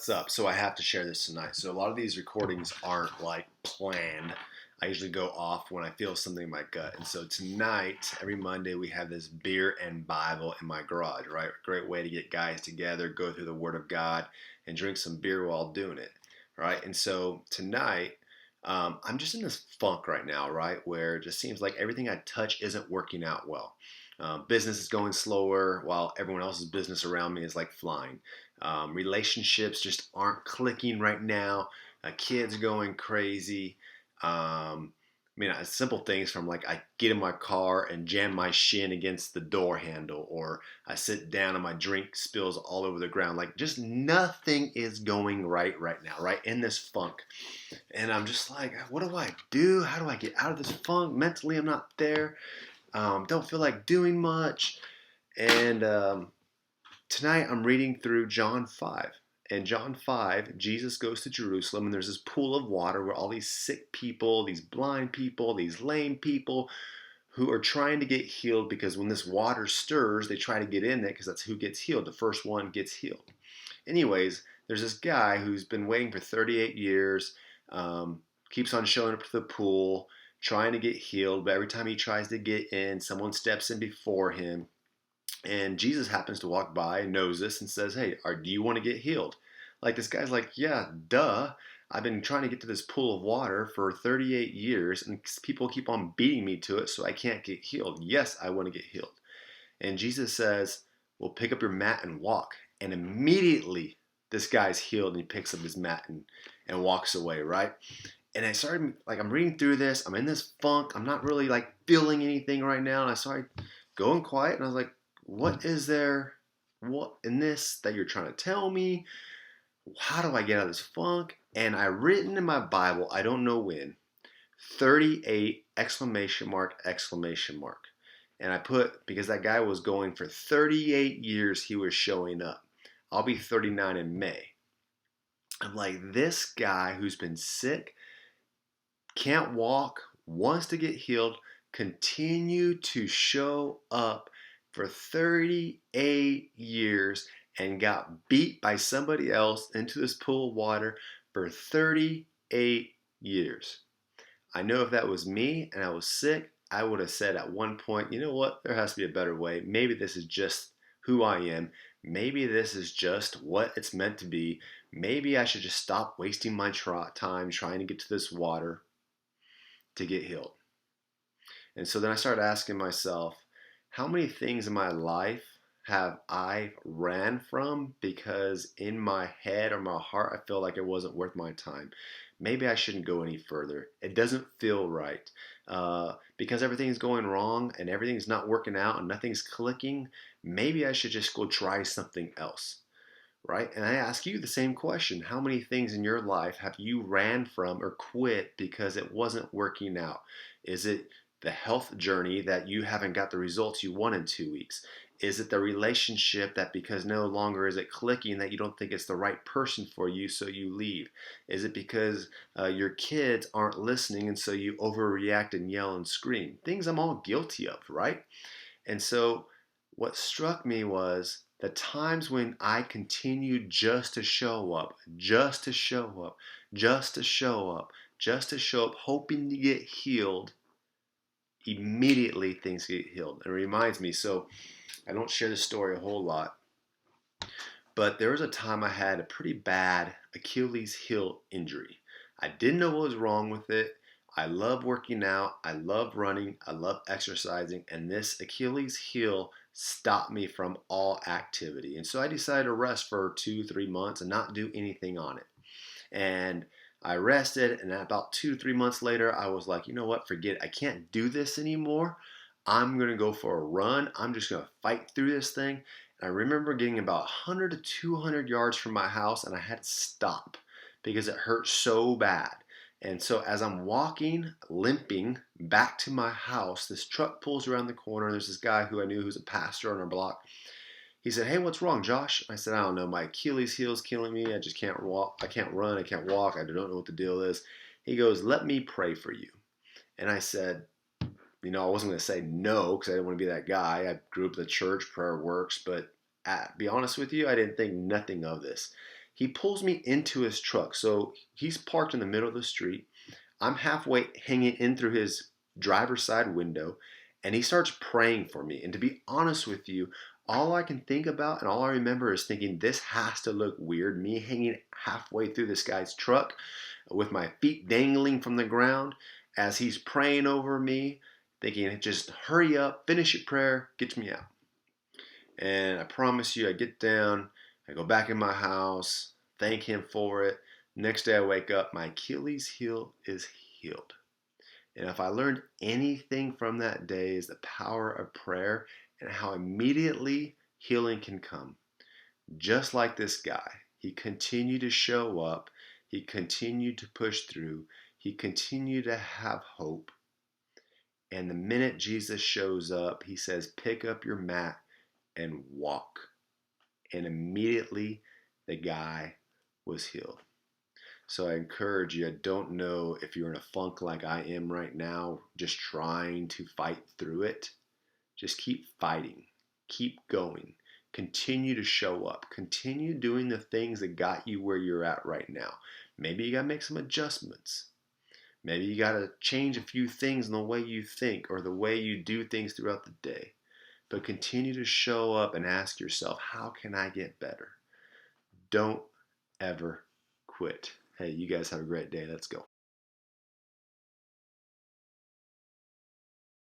What's up? So I have to share this tonight. So a lot of these recordings aren't like planned. I usually go off when I feel something in my gut. And so tonight, every Monday, we have this beer and Bible in my garage, right? Great way to get guys together, go through the Word of God, and drink some beer while doing it, right? And so tonight, I'm just in this funk right now, right? Where it just seems like everything I touch isn't working out well. Business is going slower while everyone else's business around me is like flying. Relationships just aren't clicking right now. Kids going crazy. Simple things from like I get in my car and jam my shin against the door handle, or I sit down and my drink spills all over the ground. Like just nothing is going right now, right? In this funk. And I'm just like, what do I do? How do I get out of this funk? Mentally, I'm not there. Don't feel like doing much. And tonight I'm reading through John 5. In John 5, Jesus goes to Jerusalem, and there's this pool of water where all these sick people, these blind people, these lame people who are trying to get healed, because when this water stirs, they try to get in it because that's who gets healed. The first one gets healed. Anyways, there's this guy who's been waiting for 38 years, keeps on showing up to the pool, trying to get healed, but every time he tries to get in, someone steps in before him. And Jesus happens to walk by and knows this and says, hey, do you want to get healed? Like this guy's like, yeah, duh. I've been trying to get to this pool of water for 38 years and people keep on beating me to it, so I can't get healed. Yes, I want to get healed. And Jesus says, well, pick up your mat and walk. And immediately this guy's healed and he picks up his mat and walks away, right? And I started, like, I'm reading through this. I'm in this funk. I'm not really like feeling anything right now. And I started going quiet and I was like, what is there, what in this that you're trying to tell me? How do I get out of this funk? And I written in my Bible, I don't know when, 38 exclamation mark, exclamation mark. And I put, because that guy was going for 38 years, he was showing up. I'll be 39 in May. I'm like, this guy who's been sick, can't walk, wants to get healed, continue to show up for 38 years and got beat by somebody else into this pool of water for 38 years. I know if that was me and I was sick, I would have said at one point, you know what, there has to be a better way. Maybe this is just who I am. Maybe this is just what it's meant to be. Maybe I should just stop wasting my time trying to get to this water to get healed. And so then I started asking myself, how many things in my life have I ran from because in my head or my heart I feel like it wasn't worth my time? Maybe I shouldn't go any further. It doesn't feel right. Because everything's going wrong and everything's not working out and nothing's clicking, maybe I should just go try something else. Right? And I ask you the same question. How many things in your life have you ran from or quit because it wasn't working out? Is it the health journey that you haven't got the results you want in 2 weeks? Is it the relationship that because no longer is it clicking that you don't think it's the right person for you, so you leave? Is it because your kids aren't listening and so you overreact and yell and scream? Things I'm all guilty of, right? And so what struck me was the times when I continued just to show up, just to show up, just to show up, just to show up, hoping to get healed, immediately things get healed. It reminds me, so I don't share this story a whole lot, but there was a time I had a pretty bad Achilles heel injury. I didn't know what was wrong with it. I love working out. I love running. I love exercising. And this Achilles heel stopped me from all activity. And so I decided to rest for 2-3 months and not do anything on it. And I rested, and about 2-3 months later, I was like, you know what, forget it. I can't do this anymore. I'm going to go for a run. I'm just going to fight through this thing. And I remember getting about 100 to 200 yards from my house, and I had to stop because it hurt so bad. And so as I'm walking, limping back to my house, this truck pulls around the corner. There's this guy who I knew who's a pastor on our block. He said, hey, what's wrong, Josh? I said, I don't know. My Achilles heel is killing me. I just can't walk. I can't run. I can't walk. I don't know what the deal is. He goes, let me pray for you. And I said, I wasn't going to say no because I didn't want to be that guy. I grew up in the church, prayer works. But be honest with you, I didn't think nothing of this. He pulls me into his truck. So he's parked in the middle of the street. I'm halfway hanging in through his driver's side window, and he starts praying for me. And to be honest with you, all I can think about and all I remember is thinking, this has to look weird. Me hanging halfway through this guy's truck with my feet dangling from the ground as he's praying over me, thinking, just hurry up, finish your prayer, get me out. And I promise you, I get down, I go back in my house, thank him for it. Next day I wake up, my Achilles heel is healed. And if I learned anything from that day is the power of prayer and how immediately healing can come. Just like this guy, he continued to show up, he continued to push through, he continued to have hope. And the minute Jesus shows up, he says, pick up your mat and walk. And immediately the guy was healed. So I encourage you, I don't know if you're in a funk like I am right now, just trying to fight through it. Just keep fighting, keep going, continue to show up, continue doing the things that got you where you're at right now. Maybe you got to make some adjustments. Maybe you got to change a few things in the way you think or the way you do things throughout the day. But continue to show up and ask yourself, how can I get better? Don't ever quit. Hey, you guys have a great day. Let's go.